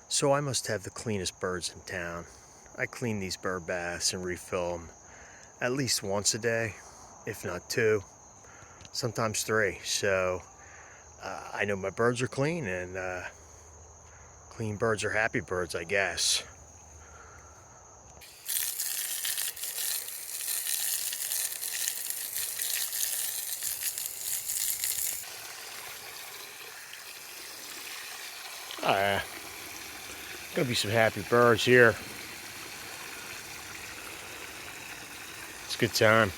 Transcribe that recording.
So I must have the cleanest birds in town. I clean these bird baths and refill them at least once a day, if not two, sometimes three. So I know my birds are clean, and clean birds are happy birds, I guess. Gonna be some happy birds here. It's a good time.